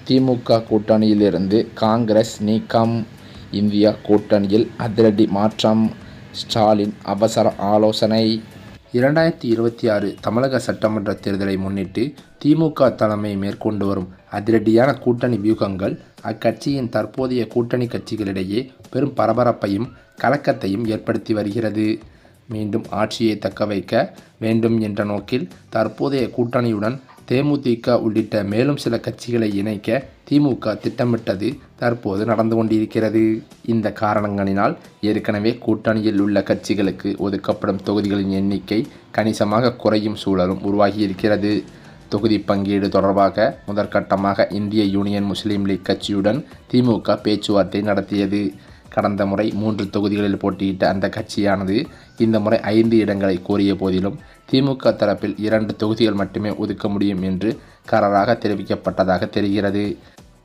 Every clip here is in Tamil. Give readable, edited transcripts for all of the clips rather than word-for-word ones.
திமுக கூட்டணியிலிருந்து காங்கிரஸ் நீக்கம். இந்தியா கூட்டணியில் அதிரடி மாற்றம். ஸ்டாலின் அவசர ஆலோசனை. 2026 தமிழக சட்டமன்ற தேர்தலை முன்னிட்டு திமுக தலைமை மேற்கொண்டு வரும் அதிரடியான கூட்டணி வியூகங்கள் அக்கட்சியின் தற்போதைய கூட்டணி கட்சிகளிடையே பெரும் பரபரப்பையும் கலக்கத்தையும் ஏற்படுத்தி வருகிறது. மீண்டும் ஆட்சியை தக்க வைக்க வேண்டும் என்ற நோக்கில் தற்போதைய கூட்டணியுடன் தேமுதிக உள்ளிட்ட மேலும் சில கட்சிகளை இணைக்க திமுக திட்டமிட்டது தற்போது நடந்து கொண்டிருக்கிறது. இந்த காரணங்களினால் ஏற்கனவே கூட்டணியில் உள்ள கட்சிகளுக்கு ஒதுக்கப்படும் தொகுதிகளின் எண்ணிக்கை கணிசமாக குறையும் சூழலும் உருவாகியிருக்கிறது. தொகுதி பங்கீடு தொடர்பாக முதற்கட்டமாக இந்திய யூனியன் முஸ்லீம் லீக் கட்சியுடன் திமுக பேச்சுவார்த்தை நடத்தியது. கடந்த முறை 3 தொகுதிகளில் போட்டியிட்ட அந்த கட்சியானது இந்த முறை 5 இடங்களை கோரிய போதிலும் திமுக தரப்பில் 2 தொகுதிகள் மட்டுமே ஒதுக்க முடியும் என்று கராராக தெரிவிக்கப்பட்டதாக தெரிகிறது.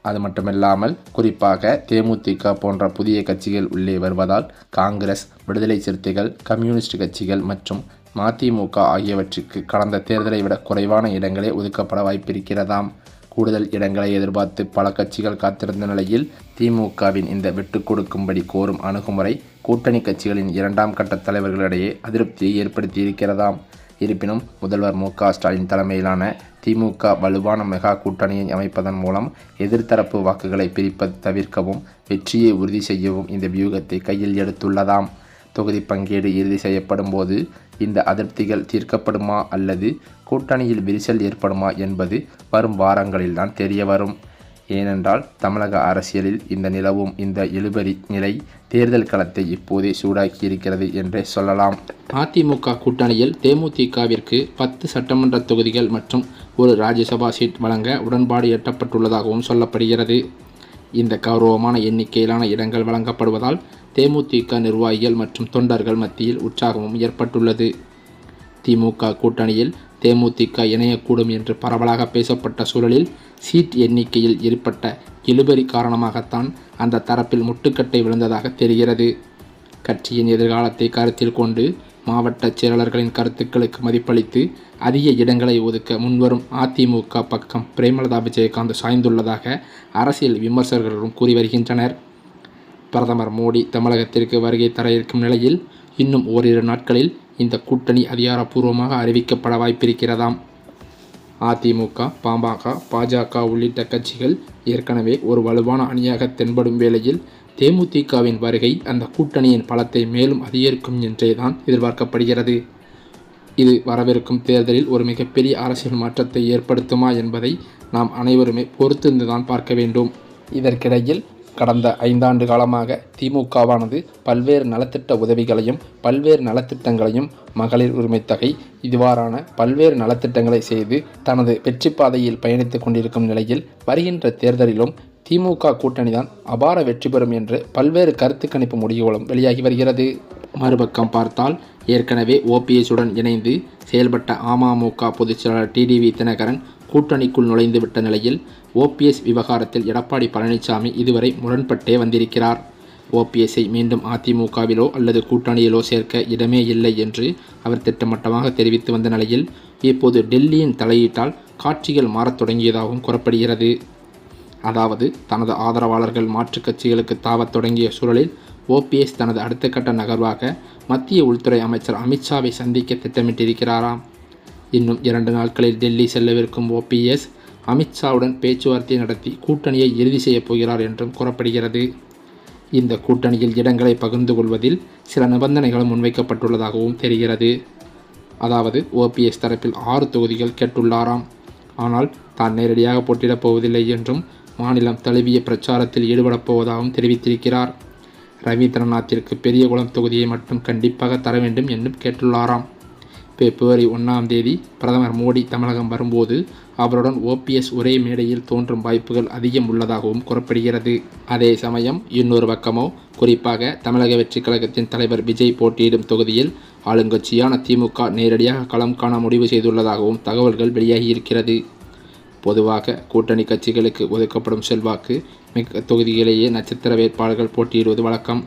அது மட்டுமில்லாமல் குறிப்பாக தேமுதிக போன்ற புதிய கட்சிகள் உள்ளே வருவதால் காங்கிரஸ், விடுதலை சிறுத்தைகள், கம்யூனிஸ்ட் கட்சிகள் மற்றும் மதிமுக ஆகியவற்றுக்கு கடந்த தேர்தலை விட குறைவான இடங்களே ஒதுக்கப்பட வாய்ப்பிருக்கிறதாம். கூடுதல் இடங்களை எதிர்பார்த்து பல கட்சிகள் காத்திருந்த நிலையில் திமுகவின் இந்த விட்டுக் கொடுக்கும்படி கோரும் அணுகுமுறை கூட்டணி கட்சிகளின் 2ஆம் கட்ட தலைவர்களிடையே அதிருப்தியை ஏற்படுத்தியிருக்கிறதாம். இருப்பினும் முதல்வர் மு.க.ஸ்டாலின் தலைமையிலான திமுக வலுவான மெகா கூட்டணியை அமைப்பதன் மூலம் எதிர்த்தரப்பு வாக்குகளை பிரிப்பது தவிர்க்கவும் வெற்றியை உறுதி செய்யவும் இந்த வியூகத்தை கையில் எடுத்துள்ளதாம். தொகுதி பங்கீடு இறுதி செய்யப்படும் போது இந்த அதிருப்திகள் தீர்க்கப்படுமா அல்லது கூட்டணியில் விரிசல் ஏற்படுமா என்பது வரும் வாரங்களில்தான் தெரிய வரும். ஏனென்றால் தமிழக அரசியலில் இந்த நிலவும் இந்த இழுபறி நிலை தேர்தல் களத்தை இப்போதே சூடாக்கியிருக்கிறது என்றே சொல்லலாம். அதிமுக கூட்டணியில் தேமுதிகவிற்கு 10 சட்டமன்ற தொகுதிகள் மற்றும் ஒரு ராஜ்யசபா சீட் வழங்க உடன்பாடு எட்டப்பட்டுள்ளதாகவும் சொல்லப்படுகிறது. இந்த கௌரவமான எண்ணிக்கையிலான இடங்கள் வழங்கப்படுவதால் தேமுதிக நிர்வாகிகள் மற்றும் தொண்டர்கள் மத்தியில் உற்சாகமும் ஏற்பட்டுள்ளது. திமுக கூட்டணியில் தேமுதிக இணையக்கூடும் என்று பரவலாக பேசப்பட்ட சூழலில் சீட் எண்ணிக்கையில் ஏற்பட்ட இழுபறி காரணமாகத்தான் அந்த தரப்பில் முட்டுக்கட்டை விழுந்ததாக தெரிகிறது. கட்சியின் எதிர்காலத்தை கருத்தில் கொண்டு மாவட்ட செயலாளர்களின் கருத்துக்களுக்கு மதிப்பளித்து அதிக இடங்களை ஒதுக்க முன்வரும் அதிமுக பக்கம் பிரேமலதா விஜயகாந்த் சாய்ந்துள்ளதாக அரசியல் விமர்சகர்களும் கூறி வருகின்றனர். பிரதமர் மோடி தமிழகத்திற்கு வருகை தர இருக்கும் நிலையில் இன்னும் ஓரிரு நாட்களில் இந்த கூட்டணி அதிகாரப்பூர்வமாக அறிவிக்கப்பட வாய்ப்பிருக்கிறதாம். அதிமுக, பாமக, பாஜக உள்ளிட்ட கட்சிகள் ஏற்கனவே ஒரு வலுவான அணியாக தென்படும் வேளையில் தேமுதிகவின் வருகை அந்த கூட்டணியின் பலத்தை மேலும் அதிகரிக்கும் என்றேதான் எதிர்பார்க்கப்படுகிறது. இது வரவிருக்கும் தேர்தலில் ஒரு மிகப்பெரிய அரசியல் மாற்றத்தை ஏற்படுத்துமா என்பதை நாம் அனைவருமே பொறுத்திருந்துதான் பார்க்க வேண்டும். இதற்கிடையில் கடந்த 5 ஆண்டு காலமாக திமுகவானது பல்வேறு நலத்திட்ட உதவிகளையும் பல்வேறு நலத்திட்டங்களையும் மகளிர் உரிமைத்தொகை இதுவாறான பல்வேறு நலத்திட்டங்களை செய்து தனது வெற்றி பாதையில் பயணித்துக் கொண்டிருக்கும் நிலையில் வருகின்ற தேர்தலிலும் திமுக கூட்டணிதான் அபார வெற்றி பெறும் என்று பல்வேறு கருத்து கணிப்பு முடிவுகளும் வெளியாகி வருகிறது. மறுபக்கம் பார்த்தால் ஏற்கனவே ஓபிஎஸ்ஸுடன் இணைந்து செயல்பட்ட அமமுக பொதுச்செயலாளர் டிடிவி தினகரன் கூட்டணிக்குள் நுழைந்துவிட்ட நிலையில் ஓபிஎஸ் விவகாரத்தில் எடப்பாடி பழனிசாமி இதுவரை முரண்பட்டே வந்திருக்கிறார். ஓபிஎஸ்ஸை மீண்டும் அதிமுகவிலோ அல்லது கூட்டணியிலோ சேர்க்க இடமே இல்லை என்று அவர் திட்டவட்டமாக தெரிவித்து வந்த நிலையில் இப்போது டெல்லியின் தலையீட்டால் காட்சிகள் மாறத் தொடங்கியதாகவும் கூறப்படுகிறது. அதாவது தனது ஆதரவாளர்கள் மாற்றுக் கட்சிகளுக்கு தாவத் தொடங்கிய சூழலில் ஓபிஎஸ் தனது அடுத்த கட்ட நகர்வாக மத்திய உள்துறை அமைச்சர் அமித்ஷாவை சந்திக்க திட்டமிட்டிருக்கிறாராம். இன்னும் 2 நாட்களில் டெல்லி செல்லவிருக்கும் ஓபிஎஸ் அமித்ஷாவுடன் பேச்சுவார்த்தை நடத்தி கூட்டணியை இறுதி செய்யப் போகிறார் என்றும் கூறப்படுகிறது. இந்த கூட்டணியில் இடங்களை பகிர்ந்து கொள்வதில் சில நிபந்தனைகளும் முன்வைக்கப்பட்டுள்ளதாகவும் தெரிகிறது. அதாவது ஓபிஎஸ் தரப்பில் 6 தொகுதிகள் கேட்டுள்ளாராம். ஆனால் தான் நேரடியாக போட்டியிடப் போவதில்லை என்றும் மாநிலம் தழுவிய பிரச்சாரத்தில் ஈடுபடப் போவதாகவும் தெரிவித்திருக்கிறார். ரவீந்திரநாத்திற்கு பெரியகுளம் தொகுதியை மட்டும் கண்டிப்பாக தர வேண்டும் என்றும் கேட்டுள்ளாராம். பிப்ரவரி 1ஆம் தேதி பிரதமர் மோடி தமிழகம் வரும்போது அவருடன் ஓபிஎஸ் ஒரே மேடையில் தோன்றும் வாய்ப்புகள் அதிகம் உள்ளதாகவும் கூறப்படுகிறது. அதே சமயம் இன்னொரு பக்கமோ குறிப்பாக தமிழக வெற்றிக் கழகத்தின் தலைவர் விஜய் போட்டியிடும் தொகுதியில் ஆளுங்கட்சியான திமுக நேரடியாக களம் காண முடிவு செய்துள்ளதாகவும் தகவல்கள் வெளியாகியிருக்கிறது. பொதுவாக கூட்டணி கட்சிகளுக்கு ஒதுக்கப்படும் செல்வாக்கு மிக்க தொகுதிகளிலேயே நட்சத்திர வேட்பாளர்கள் போட்டியிடுவது வழக்கம்.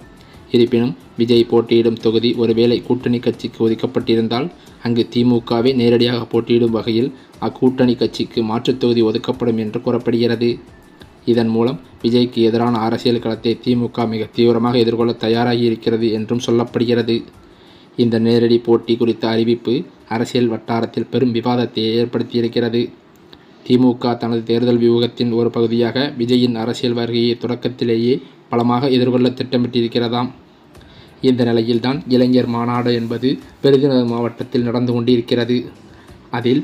இருப்பினும் விஜய் போட்டியிடும் தொகுதி ஒருவேளை கூட்டணி கட்சிக்கு ஒதுக்கப்பட்டிருந்தால் அங்கு திமுகவே நேரடியாக போட்டியிடும் வகையில் அக்கூட்டணி கட்சிக்கு மாற்றுத் தொகுதி ஒதுக்கப்படும் என்று கூறப்படுகிறது. இதன் மூலம் விஜய்க்கு எதிரான அரசியல் களத்தை திமுக மிக தீவிரமாக எதிர்கொள்ள தயாராகி இருக்கிறது என்றும் சொல்லப்படுகிறது. இந்த நேரடி போட்டி குறித்த அறிவிப்பு அரசியல் வட்டாரத்தில் பெரும் விவாதத்தை ஏற்படுத்தியிருக்கிறது. திமுக தனது தேர்தல் வியூகத்தின் ஒரு பகுதியாக விஜயின் அரசியல் வருகையை தொடக்கத்திலேயே பலமாக எதிர்கொள்ள திட்டமிட்டிருக்கிறதாம். இந்த நிலையில்தான் இளைஞர் மாநாடு என்பது விருதுநகர் மாவட்டத்தில் நடந்து கொண்டிருக்கிறது. அதில்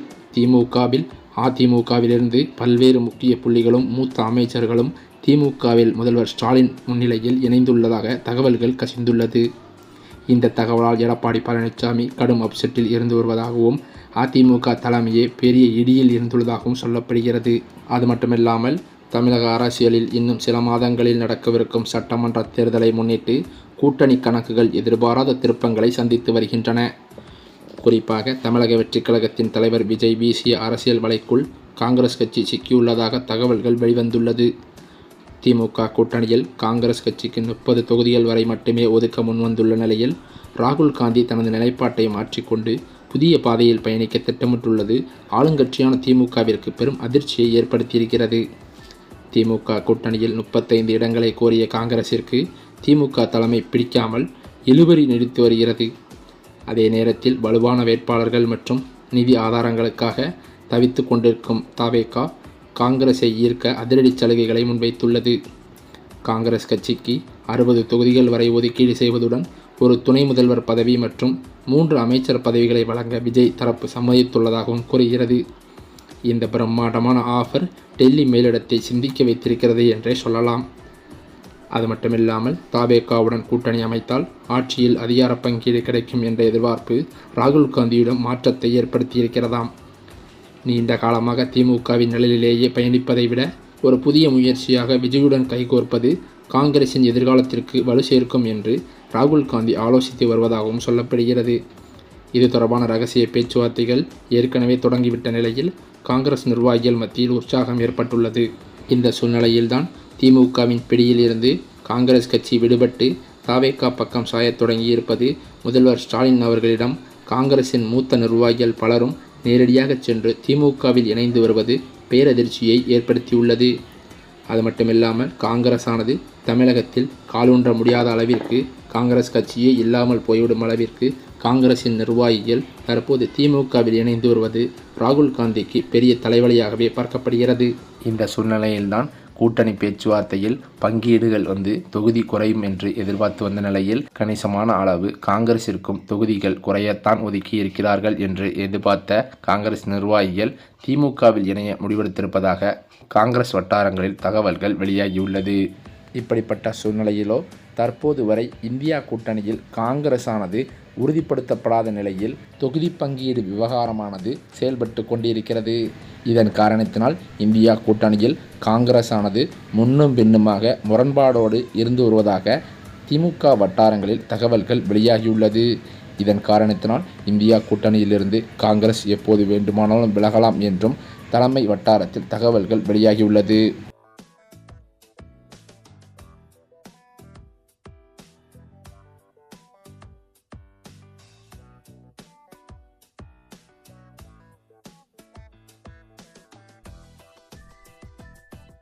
அதிமுகவிலிருந்து பல்வேறு முக்கிய புள்ளிகளும் மூத்த அமைச்சர்களும் திமுகவில் முதல்வர் ஸ்டாலின் முன்னிலையில் இணைந்துள்ளதாக தகவல்கள் கசிந்துள்ளது. இந்த தகவலால் எடப்பாடி பழனிசாமி கடும் அப்செட்டில் இருந்து வருவதாகவும் அதிமுக தலைமையே பெரிய இடியில் இருந்துள்ளதாகவும் சொல்லப்படுகிறது. அது மட்டுமில்லாமல் தமிழக அரசியலில் இன்னும் சில மாதங்களில் நடக்கவிருக்கும் சட்டமன்ற தேர்தலை முன்னிட்டு கூட்டணி கணக்குகள் எதிர்பாராத திருப்பங்களை சந்தித்து வருகின்றன. குறிப்பாக தமிழக வெற்றிக் கழகத்தின் தலைவர் விஜய் வீசிய அரசியல் வலைக்குள் காங்கிரஸ் கட்சி சிக்கியுள்ளதாக தகவல்கள் வெளிவந்துள்ளது. திமுக கூட்டணியில் காங்கிரஸ் கட்சிக்கு 30 தொகுதிகள் வரை மட்டுமே ஒதுக்க முன்வந்துள்ள நிலையில் ராகுல் காந்தி தனது நிலைப்பாட்டை மாற்றிக்கொண்டு புதிய பாதையில் பயணிக்க திட்டமிட்டுள்ளது ஆளுங்கட்சியான திமுகவிற்கு பெரும் அதிர்ச்சியை ஏற்படுத்தியிருக்கிறது. திமுக கூட்டணியில் 35 இடங்களை கோரிய காங்கிரசிற்கு திமுக தலைமை பிடிக்காமல் இழுபறி நீடித்து வருகிறது. அதே நேரத்தில் வலுவான வேட்பாளர்கள் மற்றும் நிதி ஆதாரங்களுக்காக தவித்து கொண்டிருக்கும் தவேகா காங்கிரஸை ஈர்க்க அதிரடி சலுகைகளை முன்வைத்துள்ளது. காங்கிரஸ் கட்சிக்கு 60 தொகுதிகள் வரை ஒதுக்கீடு செய்வதுடன் ஒரு துணை முதல்வர் பதவி மற்றும் 3 அமைச்சர் பதவிகளை வழங்க விஜய் தரப்பு சம்மதித்துள்ளதாகவும் கூறுகிறது. இந்த பிரம்மாண்டமான ஆஃபர் டெல்லி மேலிடத்தை சிந்திக்க வைத்திருக்கிறது என்றே சொல்லலாம். அது மட்டுமில்லாமல் தவேகாவுடன் கூட்டணி அமைத்தால் ஆட்சியில் அதிகார பங்கீடு கிடைக்கும் என்ற எதிர்பார்ப்பு ராகுல் காந்தியிடம் மாற்றத்தை ஏற்படுத்தியிருக்கிறதாம். நீண்ட காலமாக திமுகவின் நிழலிலேயே பயணிப்பதை விட ஒரு புதிய முயற்சியாக விஜயுடன் கைகோர்ப்பது காங்கிரசின் எதிர்காலத்திற்கு வலு சேர்க்கும் என்று ராகுல் காந்தி ஆலோசித்து வருவதாகவும் சொல்லப்படுகிறது. இது தொடர்பான ரகசிய பேச்சுவார்த்தைகள் ஏற்கனவே தொடங்கிவிட்ட நிலையில் காங்கிரஸ் நிர்வாகிகள் மத்தியில் உற்சாகம் ஏற்பட்டுள்ளது. இந்த சூழ்நிலையில்தான் திமுகவின் பிடியில் இருந்து காங்கிரஸ் கட்சி விடுபட்டு தவேகா பக்கம் சாயத் தொடங்கியிருப்பது முதல்வர் ஸ்டாலின் அவர்களிடம் காங்கிரசின் மூத்த நிர்வாகிகள் பலரும் நேரடியாக சென்று திமுகவில் இணைந்து வருவது பேரதிர்ச்சியை ஏற்படுத்தியுள்ளது. அது மட்டுமில்லாமல் காங்கிரஸானது தமிழகத்தில் காலூன்ற முடியாத அளவிற்கு காங்கிரஸ் கட்சியே இல்லாமல் போய்விடும் அளவிற்கு காங்கிரசின் நிர்வாகிகள் தற்போது திமுகவில் இணைந்து வருவது ராகுல் காந்திக்கு பெரிய தலைவலியாகவே பார்க்கப்படுகிறது. இந்த சூழ்நிலையில்தான் கூட்டணி பேச்சுவார்த்தையில் பங்கீடுகள் தொகுதி குறையும் என்று எதிர்பார்த்து வந்த நிலையில் கணிசமான அளவு காங்கிரசிற்கும் தொகுதிகள் குறையத்தான் ஒதுக்கி இருக்கிறார்கள் என்று எதிர்பார்த்த காங்கிரஸ் நிர்வாகிகள் திமுகவில் இணைய முடிவெடுத்திருப்பதாக காங்கிரஸ் வட்டாரங்களில் தகவல்கள் வெளியாகியுள்ளது. இப்படிப்பட்ட சூழ்நிலையிலோ தற்போது வரை இந்தியா கூட்டணியில் காங்கிரஸானது உறுதிப்படுத்தப்படாத நிலையில் தொகுதி பங்கீடு விவகாரமானது செயல்பட்டு கொண்டிருக்கிறது. இதன் காரணத்தினால் இந்தியா கூட்டணியில் காங்கிரஸானது முன்னும் பின்னுமாக முரண்பாடோடு இருந்து வருவதாக திமுக வட்டாரங்களில் தகவல்கள் வெளியாகியுள்ளது. இதன் காரணத்தினால் இந்தியா கூட்டணியிலிருந்து காங்கிரஸ் எப்போது வேண்டுமானாலும் விலகலாம் என்றும் தலைமை வட்டாரத்தில் தகவல்கள் வெளியாகியுள்ளது.